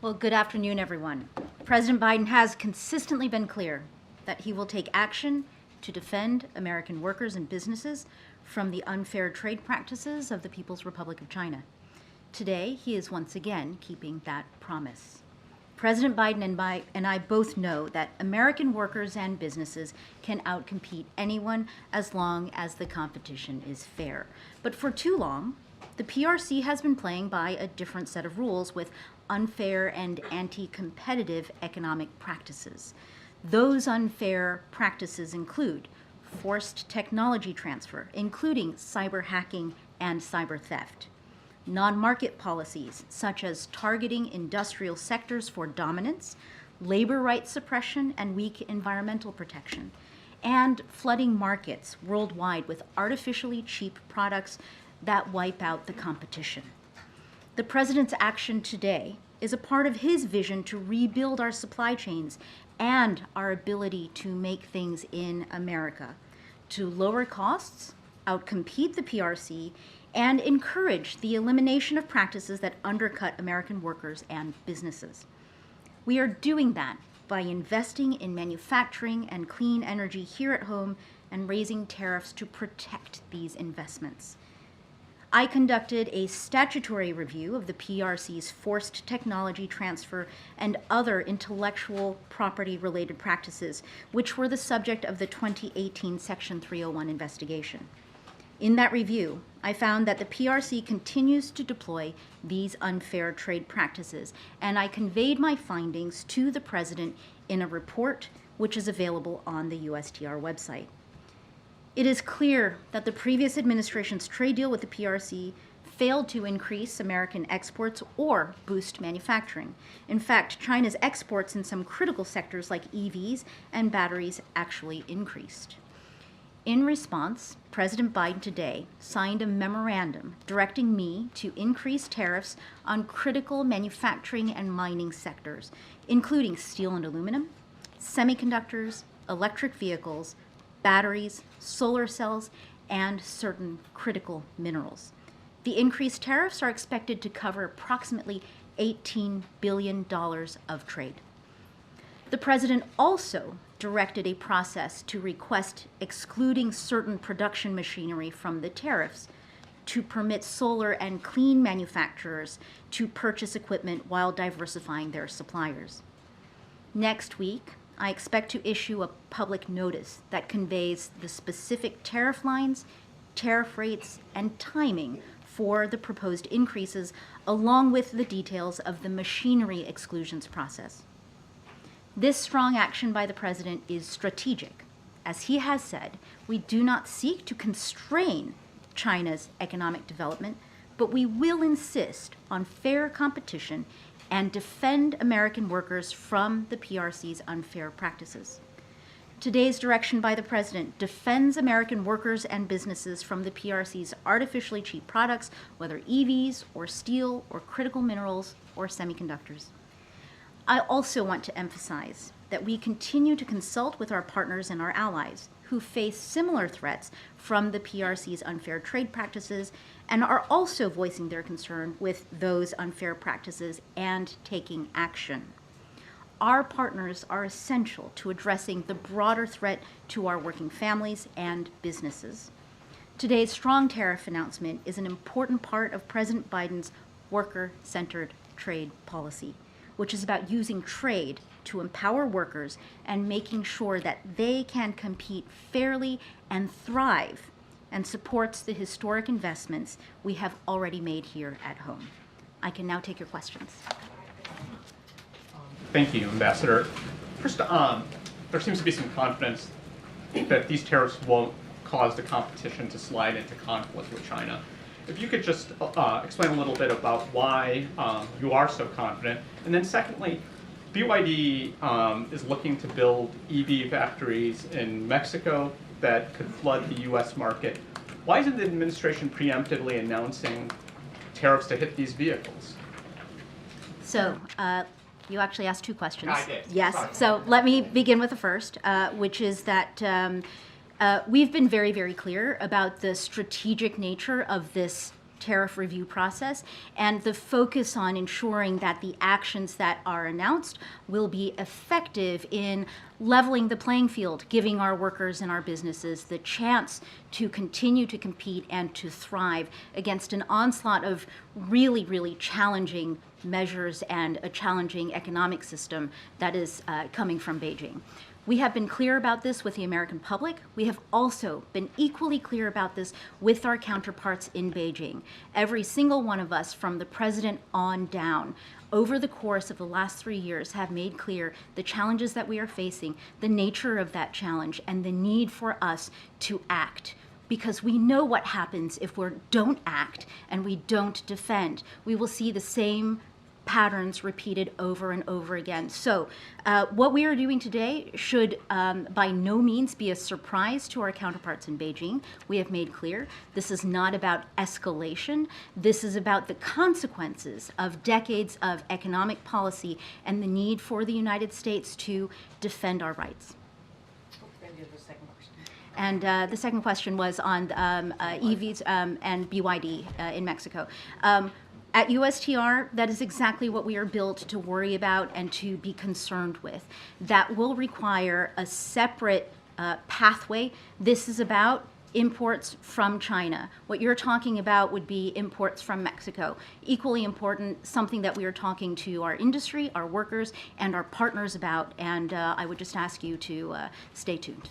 Well, good afternoon, everyone. President Biden has consistently been clear that he will take action to defend American workers and businesses from the unfair trade practices of the People's Republic of China. Today, he is once again keeping that promise. President Biden and I both know that American workers and businesses can outcompete anyone as long as the competition is fair. But for too long, the PRC has been playing by a different set of rules with unfair and anti-competitive economic practices. Those unfair practices include forced technology transfer, including cyber hacking and cyber theft, non-market policies such as targeting industrial sectors for dominance, labor rights suppression, and weak environmental protection, and flooding markets worldwide with artificially cheap products that wipe out the competition. The president's action today is a part of his vision to rebuild our supply chains and our ability to make things in America, to lower costs, outcompete the PRC, and encourage the elimination of practices that undercut American workers and businesses. We are doing that by investing in manufacturing and clean energy here at home and raising tariffs to protect these investments. I conducted a statutory review of the PRC's forced technology transfer and other intellectual property-related practices, which were the subject of the 2018 Section 301 investigation. In that review, I found that the PRC continues to deploy these unfair trade practices, and I conveyed my findings to the President in a report which is available on the USTR website. It is clear that the previous administration's trade deal with the PRC failed to increase American exports or boost manufacturing. In fact, China's exports in some critical sectors like EVs and batteries actually increased. In response, President Biden today signed a memorandum directing me to increase tariffs on critical manufacturing and mining sectors, including steel and aluminum, semiconductors, electric vehicles, batteries, solar cells, and certain critical minerals. The increased tariffs are expected to cover approximately $18 billion of trade. The president also directed a process to request excluding certain production machinery from the tariffs to permit solar and clean manufacturers to purchase equipment while diversifying their suppliers. Next week, I expect to issue a public notice that conveys the specific tariff lines, tariff rates, and timing for the proposed increases, along with the details of the machinery exclusions process. This strong action by the president is strategic. As he has said, we do not seek to constrain China's economic development, but we will insist on fair competition and defend American workers from the PRC's unfair practices. Today's direction by the president defends American workers and businesses from the PRC's artificially cheap products, whether EVs or steel or critical minerals or semiconductors. I also want to emphasize that we continue to consult with our partners and our allies who face similar threats from the PRC's unfair trade practices and are also voicing their concern with those unfair practices and taking action. Our partners are essential to addressing the broader threat to our working families and businesses. Today's strong tariff announcement is an important part of President Biden's worker-centered trade policy, which is about using trade to empower workers and making sure that they can compete fairly and thrive, and supports the historic investments we have already made here at home. I can now take your questions. Thank you, Ambassador. First, there seems to be some confidence that these tariffs won't cause the competition to slide into conflict with China. If you could just explain a little bit about why you are so confident. And then secondly, BYD is looking to build EV factories in Mexico that could flood the US market. Why isn't the administration preemptively announcing tariffs to hit these vehicles? So, you actually asked two questions. I did. Yes. Sorry. So let me begin with the first, which is that we've been very, very clear about the strategic nature of this tariff review process and the focus on ensuring that the actions that are announced will be effective in leveling the playing field, giving our workers and our businesses the chance to continue to compete and to thrive against an onslaught of really, really challenging measures and a challenging economic system that is coming from Beijing. We have been clear about this with the American public. We have also been equally clear about this with our counterparts in Beijing. Every single one of us, from the president on down, over the course of the last 3 years have made clear the challenges that we are facing, the nature of that challenge, and the need for us to act. Because we know what happens if we don't act and we don't defend. We will see the same patterns repeated over and over again. So what we are doing today should by no means be a surprise to our counterparts in Beijing. We have made clear this is not about escalation. This is about the consequences of decades of economic policy and the need for the United States to defend our rights. And the second question was on EVs and BYD in Mexico. At USTR, that is exactly what we are built to worry about and to be concerned with. That will require a separate pathway. This is about imports from China. What you're talking about would be imports from Mexico. Equally important, something that we are talking to our industry, our workers, and our partners about. And I would just ask you to stay tuned.